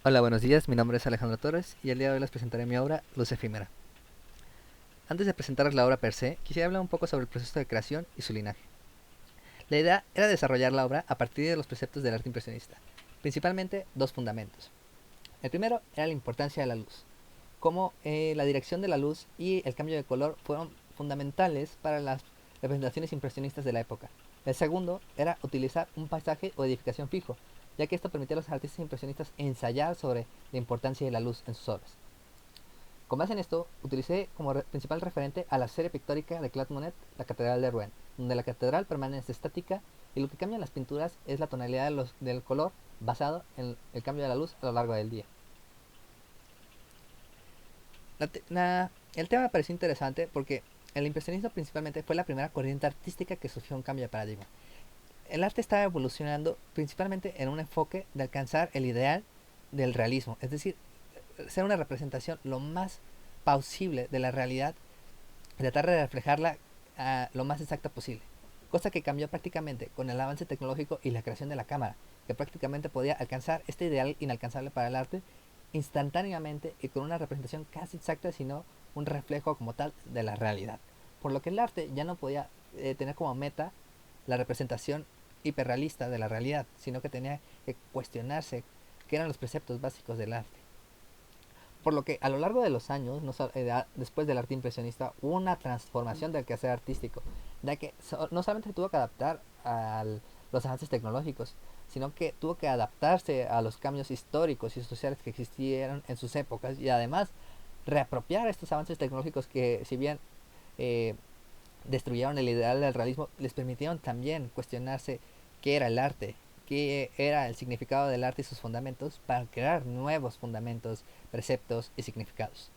Hola, buenos días, mi nombre es Alejandro Torres y el día de hoy les presentaré mi obra Luz Efímera. Antes de presentaros la obra per se, quisiera hablar un poco sobre el proceso de creación y su linaje. La idea era desarrollar la obra a partir de los preceptos del arte impresionista, principalmente dos fundamentos. El primero era la importancia de la luz, cómo la dirección de la luz y el cambio de color fueron fundamentales para las representaciones impresionistas de la época. El segundo era utilizar un paisaje o edificación fijo, ya que esto permitía a los artistas impresionistas ensayar sobre la importancia de la luz en sus obras. Con base en esto, utilicé como principal referente a la serie pictórica de Claude Monet, La Catedral de Rouen, donde la catedral permanece estática y lo que cambia en las pinturas es la tonalidad del color basado en el cambio de la luz a lo largo del día. El tema me pareció interesante porque el impresionismo principalmente fue la primera corriente artística que sufrió un cambio de paradigma. El arte estaba evolucionando principalmente en un enfoque de alcanzar el ideal del realismo, es decir, ser una representación lo más plausible de la realidad y tratar de reflejarla lo más exacta posible. Cosa que cambió prácticamente con el avance tecnológico y la creación de la cámara, que prácticamente podía alcanzar este ideal inalcanzable para el arte instantáneamente y con una representación casi exacta, sino un reflejo como tal de la realidad. Por lo que el arte ya no podía tener como meta la representación hiperrealista de la realidad, sino que tenía que cuestionarse qué eran los preceptos básicos del arte. Por lo que a lo largo de los años, después del arte impresionista, hubo una transformación del quehacer artístico, ya que no solamente se tuvo que adaptar a los avances tecnológicos, sino que tuvo que adaptarse a los cambios históricos y sociales que existieron en sus épocas y además reapropiar estos avances tecnológicos que, si bien eh, destruyeron el ideal del realismo, les permitieron también cuestionarse qué era el arte, qué era el significado del arte y sus fundamentos para crear nuevos fundamentos, preceptos y significados.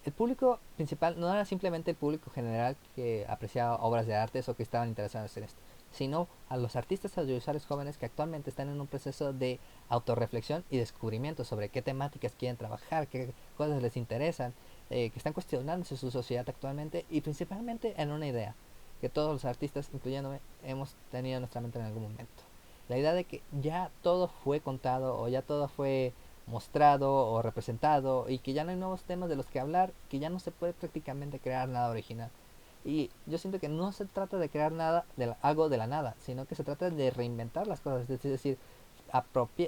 El público principal no era simplemente el público general que apreciaba obras de arte o que estaban interesados en esto, sino a los artistas audiovisuales jóvenes que actualmente están en un proceso de autorreflexión y descubrimiento sobre qué temáticas quieren trabajar, qué cosas les interesan, que están cuestionándose su sociedad actualmente y principalmente en una idea que todos los artistas, incluyéndome, hemos tenido en nuestra mente en algún momento. La idea de que ya todo fue contado o ya todo fue mostrado o representado y que ya no hay nuevos temas de los que hablar, que ya no se puede prácticamente crear nada original. Y yo siento que no se trata de crear algo de la nada, sino que se trata de reinventar las cosas, es decir,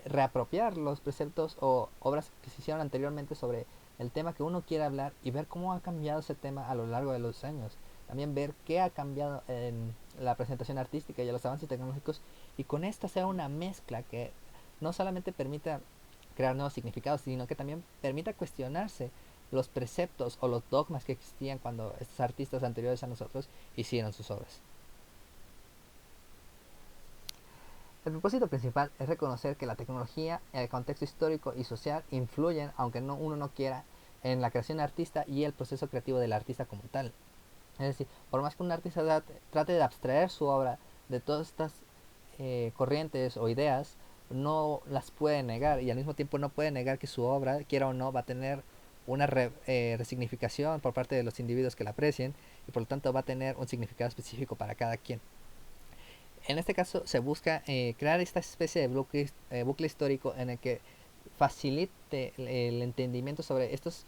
reapropiar los preceptos o obras que se hicieron anteriormente sobre el tema que uno quiere hablar y ver cómo ha cambiado ese tema a lo largo de los años. También ver qué ha cambiado en la presentación artística y los avances tecnológicos y con esta sea una mezcla que no solamente permita crear nuevos significados, sino que también permita cuestionarse los preceptos o los dogmas que existían cuando estos artistas anteriores a nosotros hicieron sus obras. El propósito principal es reconocer que la tecnología, el contexto histórico y social influyen, aunque uno no quiera, en la creación artista y el proceso creativo del artista como tal. Es decir, por más que un artista trate de abstraer su obra de todas estas corrientes o ideas, no las puede negar y al mismo tiempo no puede negar que su obra, quiera o no, va a tener una resignificación por parte de los individuos que la aprecien y por lo tanto va a tener un significado específico para cada quien. En este caso se busca crear esta especie de bucle histórico en el que facilite el entendimiento sobre estos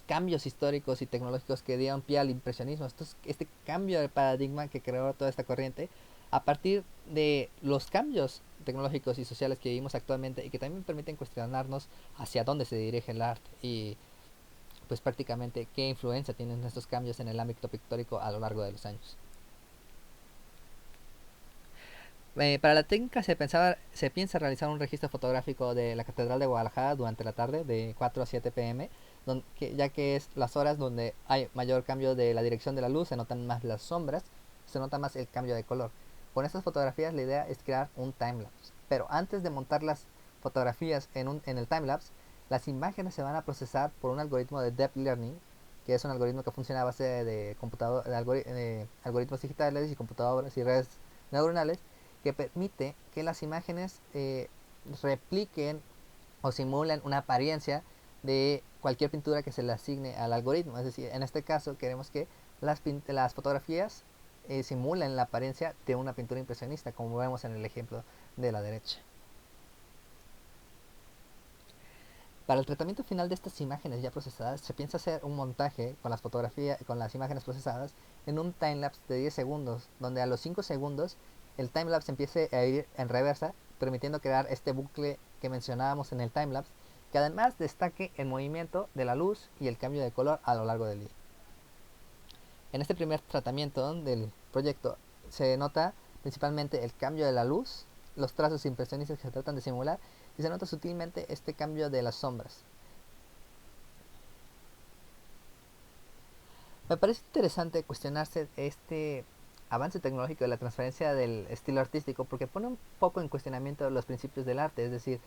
cambios históricos y tecnológicos que dieron pie al impresionismo, este cambio de paradigma que creó toda esta corriente a partir de los cambios tecnológicos y sociales que vivimos actualmente y que también permiten cuestionarnos hacia dónde se dirige el arte y pues prácticamente qué influencia tienen estos cambios en el ámbito pictórico a lo largo de los años. Para la técnica se piensa realizar un registro fotográfico de la Catedral de Guadalajara durante la tarde de 4 a 7 pm, ya que es las horas donde hay mayor cambio de la dirección de la luz, se notan más las sombras, se nota más el cambio de color. Con estas fotografías la idea es crear un timelapse, pero antes de montar las fotografías en el timelapse, las imágenes se van a procesar por un algoritmo de Deep Learning, que es un algoritmo que funciona a base de algoritmos digitales y computadoras y redes neuronales que permite que las imágenes repliquen o simulen una apariencia de cualquier pintura que se le asigne al algoritmo. Es decir, en este caso queremos que las fotografías simulen la apariencia de una pintura impresionista, como vemos en el ejemplo de la derecha. Para el tratamiento final de estas imágenes ya procesadas, se piensa hacer un montaje con las fotografías, con las imágenes procesadas en un timelapse de 10 segundos, donde a los 5 segundos el timelapse empiece a ir en reversa, permitiendo crear este bucle que mencionábamos en el timelapse, que además destaque el movimiento de la luz y el cambio de color a lo largo del día. En este primer tratamiento del proyecto se nota principalmente el cambio de la luz, los trazos impresionistas que se tratan de simular, y se nota sutilmente este cambio de las sombras. Me parece interesante cuestionarse este avance tecnológico de la transferencia del estilo artístico porque pone un poco en cuestionamiento los principios del arte, es decir,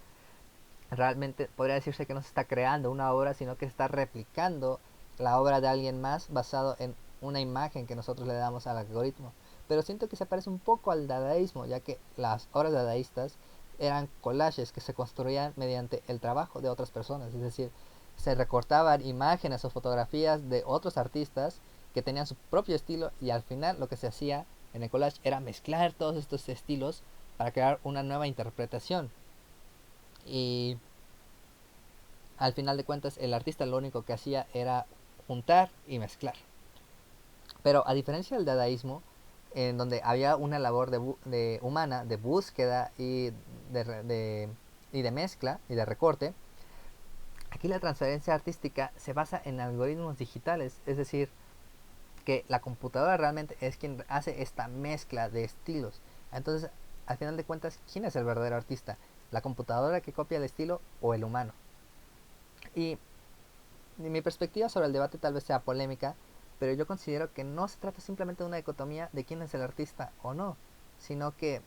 realmente podría decirse que no se está creando una obra, sino que se está replicando la obra de alguien más basado en una imagen que nosotros le damos al algoritmo. Pero siento que se parece un poco al dadaísmo, ya que las obras dadaístas eran collages que se construían mediante el trabajo de otras personas, es decir, se recortaban imágenes o fotografías de otros artistas que tenían su propio estilo y al final lo que se hacía en el collage era mezclar todos estos estilos para crear una nueva interpretación. Y al final de cuentas el artista lo único que hacía era juntar y mezclar. Pero a diferencia del dadaísmo, en donde había una labor de humana de búsqueda y de mezcla y de recorte, aquí la transferencia artística se basa en algoritmos digitales, es decir, que la computadora realmente es quien hace esta mezcla de estilos. Entonces, al final de cuentas, ¿quién es el verdadero artista? ¿La computadora que copia el estilo o el humano? Y mi perspectiva sobre el debate tal vez sea polémica, pero yo considero que no se trata simplemente de una dicotomía de quién es el artista o no, sino que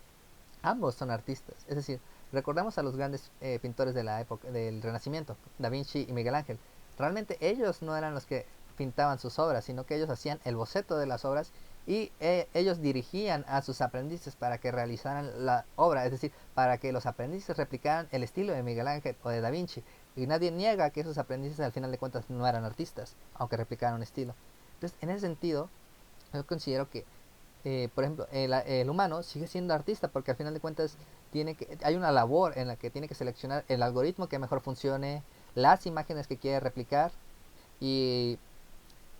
ambos son artistas. Es decir, recordamos a los grandes pintores de la época del Renacimiento, Da Vinci y Miguel Ángel. Realmente ellos no eran los que pintaban sus obras, sino que ellos hacían el boceto de las obras y ellos dirigían a sus aprendices para que realizaran la obra, es decir, para que los aprendices replicaran el estilo de Miguel Ángel o de Da Vinci. Y nadie niega que esos aprendices al final de cuentas no eran artistas, aunque replicaran un estilo. Entonces, en ese sentido, yo considero que por ejemplo, el humano sigue siendo artista porque al final de cuentas hay una labor en la que tiene que seleccionar el algoritmo que mejor funcione, las imágenes que quiere replicar y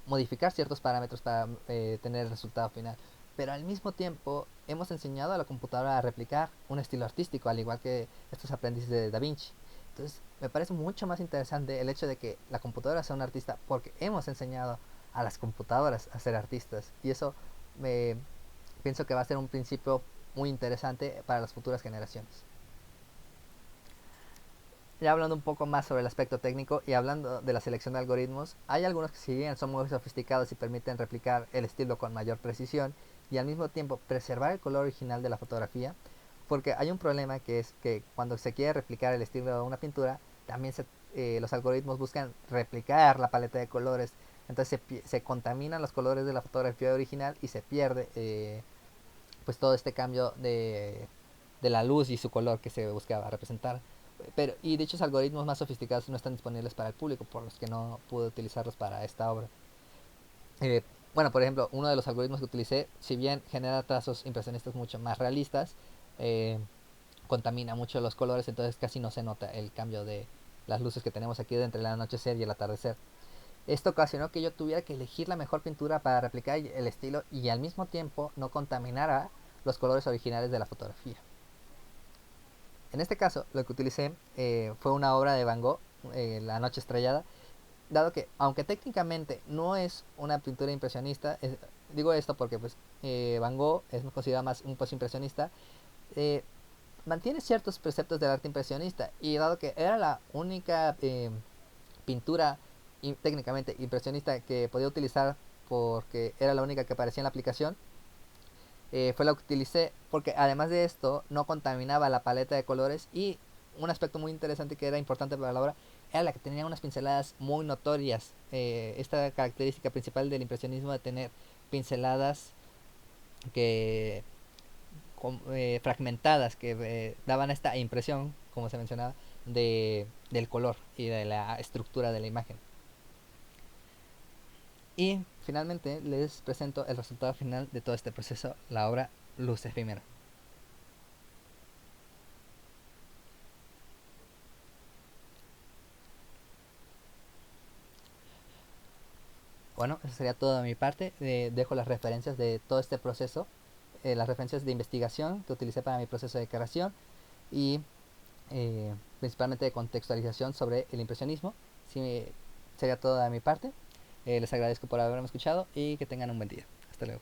modificar ciertos parámetros para tener el resultado final. Pero al mismo tiempo hemos enseñado a la computadora a replicar un estilo artístico, al igual que estos aprendices de Da Vinci. Entonces me parece mucho más interesante el hecho de que la computadora sea un artista porque hemos enseñado a las computadoras a ser artistas. Y eso me pienso que va a ser un principio muy interesante para las futuras generaciones. Ya hablando un poco más sobre el aspecto técnico y hablando de la selección de algoritmos, hay algunos que si bien son muy sofisticados y permiten replicar el estilo con mayor precisión y al mismo tiempo preservar el color original de la fotografía, porque hay un problema que es que cuando se quiere replicar el estilo de una pintura, también los algoritmos buscan replicar la paleta de colores, entonces se contaminan los colores de la fotografía original y se pierde pues todo este cambio de la luz y su color que se buscaba representar. Pero, y dichos algoritmos más sofisticados no están disponibles para el público, por los que no pude utilizarlos para esta obra. Eh, bueno, por ejemplo, uno de los algoritmos que utilicé, si bien genera trazos impresionistas mucho más realistas, eh, contamina mucho los colores, entonces casi no se nota el cambio de las luces que tenemos aquí de entre el anochecer y el atardecer. Esto ocasionó que yo tuviera que elegir la mejor pintura para replicar el estilo y al mismo tiempo no contaminara los colores originales de la fotografía. En este caso, lo que utilicé fue una obra de Van Gogh, La Noche Estrellada, dado que, aunque técnicamente no es una pintura impresionista, digo esto porque pues, Van Gogh es considerado más un postimpresionista, eh, mantiene ciertos preceptos del arte impresionista, y dado que era la única pintura técnicamente impresionista que podía utilizar porque era la única que aparecía en la aplicación, fue la que utilicé porque además de esto no contaminaba la paleta de colores y un aspecto muy interesante que era importante para la obra era la que tenía unas pinceladas muy notorias. Esta característica principal del impresionismo de tener pinceladas que fragmentadas que daban esta impresión, como se mencionaba, del color y de la estructura de la imagen. Y finalmente les presento el resultado final de todo este proceso, la obra Luz Efímera. Bueno, eso sería todo de mi parte. Dejo las referencias de todo este proceso, las referencias de investigación que utilicé para mi proceso de creación y principalmente de contextualización sobre el impresionismo. Sí, sería todo de mi parte. Les agradezco por haberme escuchado y que tengan un buen día. Hasta luego.